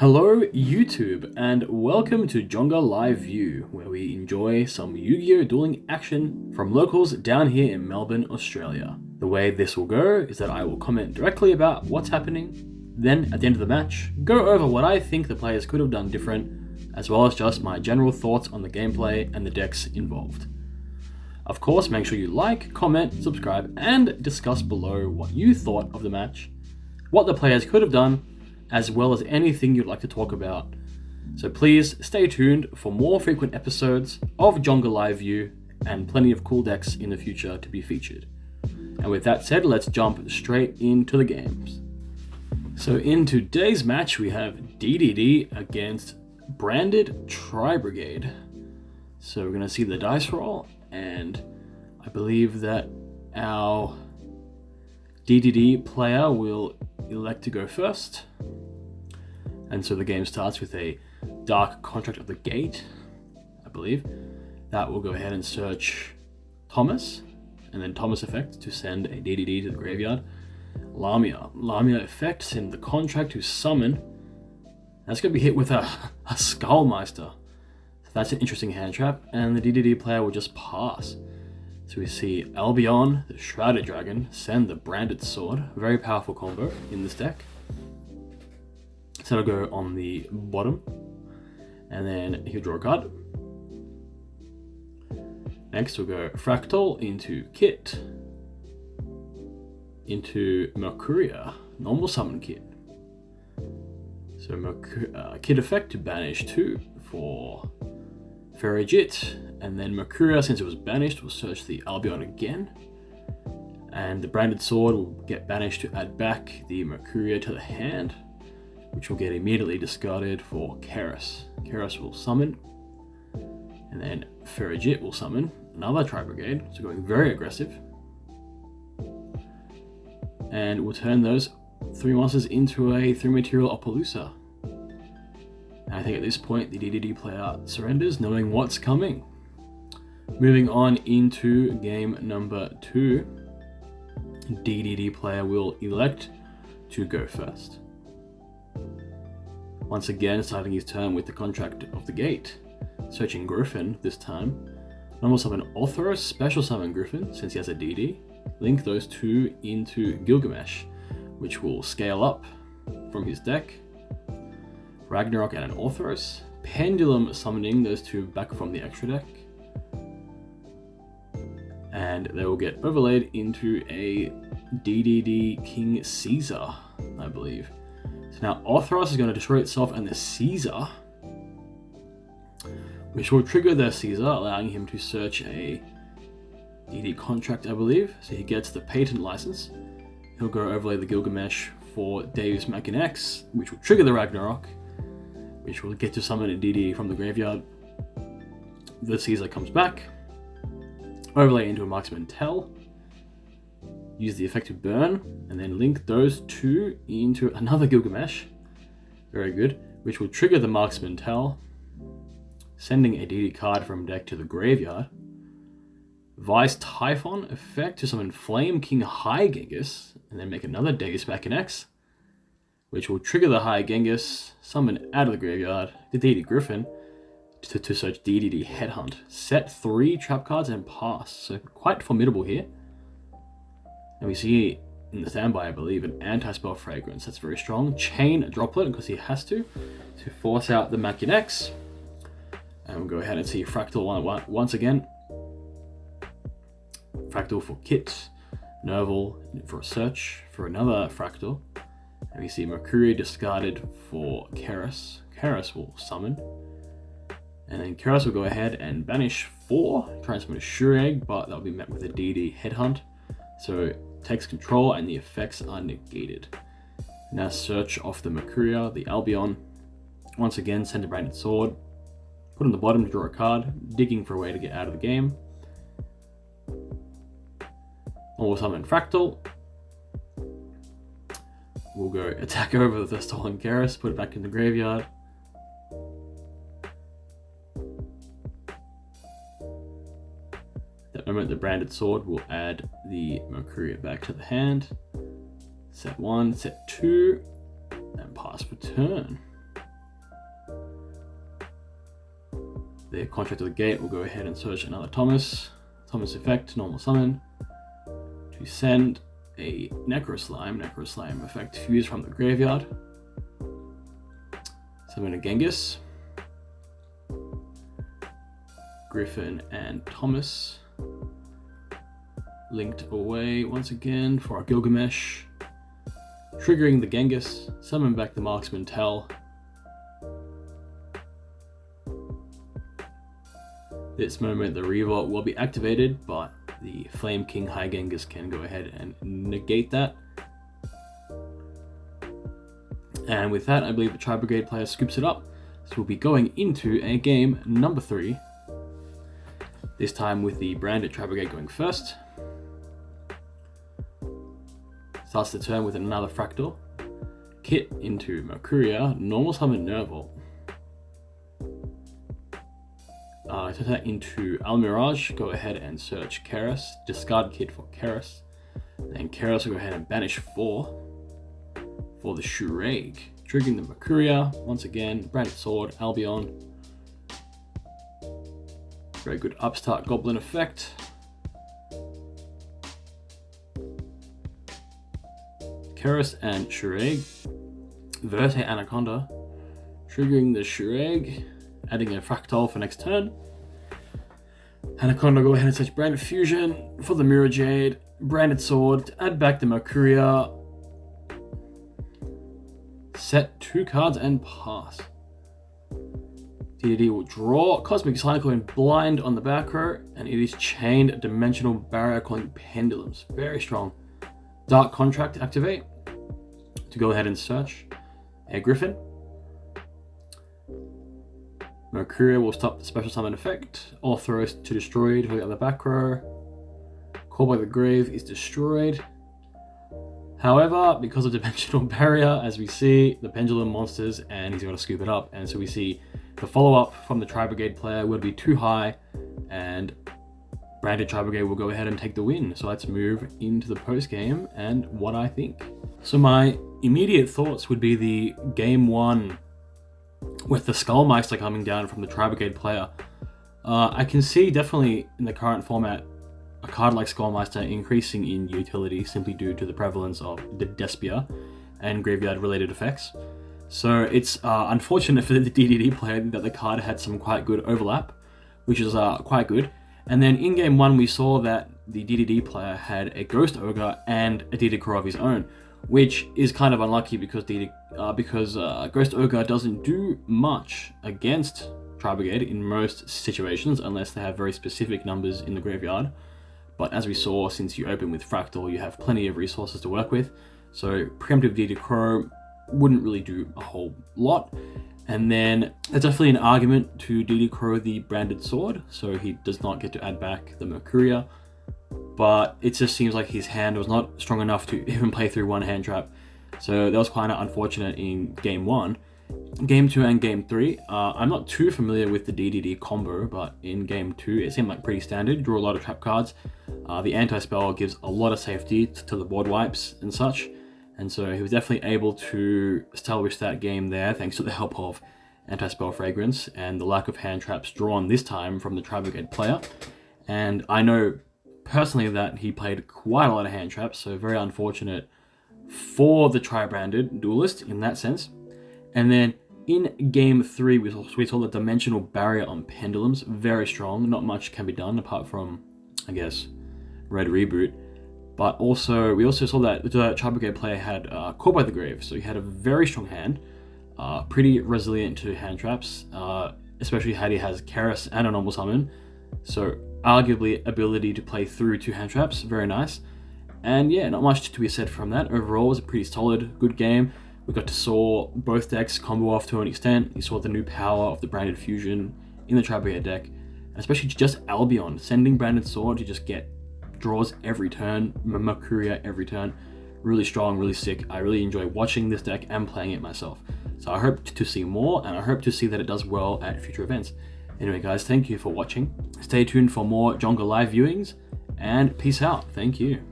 Hello YouTube and welcome to Jonga Live View, where we enjoy some Yu-Gi-Oh! Dueling action from locals down here in Melbourne, Australia. The way this will go is that I will comment directly about what's happening, then at the end of the match, go over what I think the players could have done different, as well as just my general thoughts on the gameplay and the decks involved. Of course, make sure you like, comment, subscribe, and discuss below what you thought of the match, what the players could have done, as well as anything you'd like to talk about. So please stay tuned for more frequent episodes of Jonga Live View and plenty of cool decks in the future to be featured. And with that said, let's jump straight into the games. So in today's match, we have DDD against branded Tri-Brigade. So we're going to see the dice roll, and I believe that our DDD player will elect to go first. And so the game starts with a Dark Contract of the Gate, I believe. That will go ahead and search Thomas, and then Thomas effect to send a DDD to the graveyard. Lamia effect, send the contract to summon. That's going to be hit with a Skullmeister. So that's an interesting hand trap, and the DDD player will just pass. So we see Albion, the Shrouded Dragon, send the Branded Sword. Very powerful combo in this deck. So it'll go on the bottom, and then he'll draw a card. Next we'll go Fractal into Kit, into Mercuria, normal summon Kit. So Kit effect to banish 2 for Ferrigit, and then Mercuria, since it was banished, will search the Albion again. And the Branded Sword will get banished to add back the Mercuria to the hand, which will get immediately discarded for Keras. Keras will summon, and then Ferrigit will summon another Tri-Brigade, so going very aggressive. And we'll turn those 3 monsters into a 3-material Appaloosa. And I think at this point the DDD player surrenders, knowing what's coming. Moving on into game number 2, DDD player will elect to go first. Once again, starting his turn with the Contract of the Gate, searching Griffin this time. Normal summon Orthoros, special summon Griffin since he has a DD. Link those 2 into Gilgamesh, which will scale up from his deck. Ragnarok and an Orthoros. Pendulum summoning those 2 back from the extra deck. And they will get overlaid into a DDD King Caesar, I believe. So now Orthoros is going to destroy itself and the Caesar, which will trigger the Caesar, allowing him to search a DD contract, I believe. So he gets the patent license. He'll go overlay the Gilgamesh for Deus Machina X, which will trigger the Ragnarok, which will get to summon a DD from the graveyard. The Caesar comes back, overlay into a Marksman Tell, use the effect to burn, and then link those 2 into another Gilgamesh. Very good. Which will trigger the Marksman Tell, sending a DD card from deck to the graveyard. Vice Typhon effect to summon Flame King High Genghis, and then make another Deus Machina X, which will trigger the High Genghis, summon out of the graveyard the DD Griffin to search DDD Headhunt. Set 3 trap cards and pass, so quite formidable here. And we see in the standby, I believe, an anti-spell fragrance. That's very strong. Chain a Droplet, because he has to force out the Machina X. And we'll go ahead and see Fractal once again. Fractal for Kit. Nerval for a search for another Fractal. And we see Mercury discarded for Keras. Keras will summon. And then Keras will go ahead and banish 4. Try and summon a Shureg, but that'll be met with a DD Headhunt. So takes control and the effects are negated. Now search off the Mercuria, the Albion. Once again, send a Branded Sword. Put on the bottom to draw a card, digging for a way to get out of the game. Or summon Fractal. We'll go attack over the stolen Keras, put it back in the graveyard. At that moment, the Branded Sword will add the Mercuria back to the hand. Set 1, set 2, and pass per turn. the contract of the gate, we'll go ahead and search another Thomas effect, normal summon, to send a Necro Slime effect fuse from the graveyard. Summon a Genghis, Griffin and Thomas, linked away once again for our Gilgamesh, triggering the Genghis, summon back the Marksman Tell. This moment the Revolt will be activated, but the Flame King High Genghis can go ahead and negate that. And with that, I believe the Tri-Brigade player scoops it up. So we'll be going into a game number 3. This time with the branded Tri-Brigade going first. Starts the turn with another Fractal. Kit into Mercuria, normal summon Nerval. Turn that into Almirage, go ahead and search Keras, discard Kit for Keras. And Keras will go ahead and banish 4 for the Shuraig. Triggering the Mercuria, once again, branded sword, Albion. Very good upstart goblin effect. Keras and Shuraig. Verte Anaconda. Triggering the Shuraig, adding a Fractal for next turn. Anaconda, go ahead and search branded fusion for the Mirror Jade. Branded sword, add back the Mercuria. Set 2 cards and pass. DDD will draw Cosmic Cycle and Blind on the back row, and it is Chained Dimensional Barrier calling Pendulums. Very strong. Dark Contract activate to go ahead and search a Griffin. Mercuria will stop the special summon effect. Orthros to destroyed for the other back row. Call by the Grave is destroyed. However, because of Dimensional Barrier, as we see, the Pendulum monsters, and he's got to scoop it up. And so we see the follow-up from the Tri-Brigade player will be too high, and branded Tri-Brigade will go ahead and take the win. So let's move into the post-game and what I think. So my immediate thoughts would be the game 1 with the Skullmeister coming down from the Tri-Brigade player. I can see definitely in the current format a card like Skullmeister increasing in utility simply due to the prevalence of the Despia and graveyard related effects. So it's unfortunate for the DDD player that the card had some quite good overlap, which is quite good. And then in game 1 we saw that the DDD player had a Ghost Ogre and a DD Crow of his own, which is kind of unlucky because Ghost Ogre doesn't do much against Tri-Brigade in most situations unless they have very specific numbers in the graveyard. But as we saw, since you open with Fractal, you have plenty of resources to work with. So preemptive DD Crow wouldn't really do a whole lot. And then there's definitely an argument to DD Crow the branded sword, so he does not get to add back the Mercuria. But it just seems like his hand was not strong enough to even play through one hand trap. So that was kind of unfortunate in game 1. Game 2 and game 3, I'm not too familiar with the DDD combo, but in game 2 it seemed like pretty standard. You draw a lot of trap cards. The anti-spell gives a lot of safety to the board wipes and such. And so he was definitely able to establish that game there thanks to the help of anti-spell fragrance and the lack of hand traps drawn this time from the Tri-Brigade player. And I know personally that he played quite a lot of hand traps, so very unfortunate for the tri-branded duelist in that sense. And then in game 3, we saw the Dimensional Barrier on Pendulums, very strong. Not much can be done apart from, I guess, Red Reboot. But also, we also saw that the Tri-Brigade player had Caught by the Grave, so he had a very strong hand, pretty resilient to hand traps, especially had he has Keras and a normal summon. So arguably ability to play through 2 hand traps, very nice. And yeah, not much to be said from that. Overall, it was a pretty solid, good game. We got to saw both decks combo off to an extent. You saw the new power of the branded fusion in the Tri-Brigade deck, and especially just Albion, sending branded sword to just get draws every turn, Mercuria every turn. Really strong, really sick. I really enjoy watching this deck and playing it myself. So I hope to see more, and I hope to see that it does well at future events. Anyway guys, thank you for watching. Stay tuned for more Jonga live viewings, and peace out. Thank you.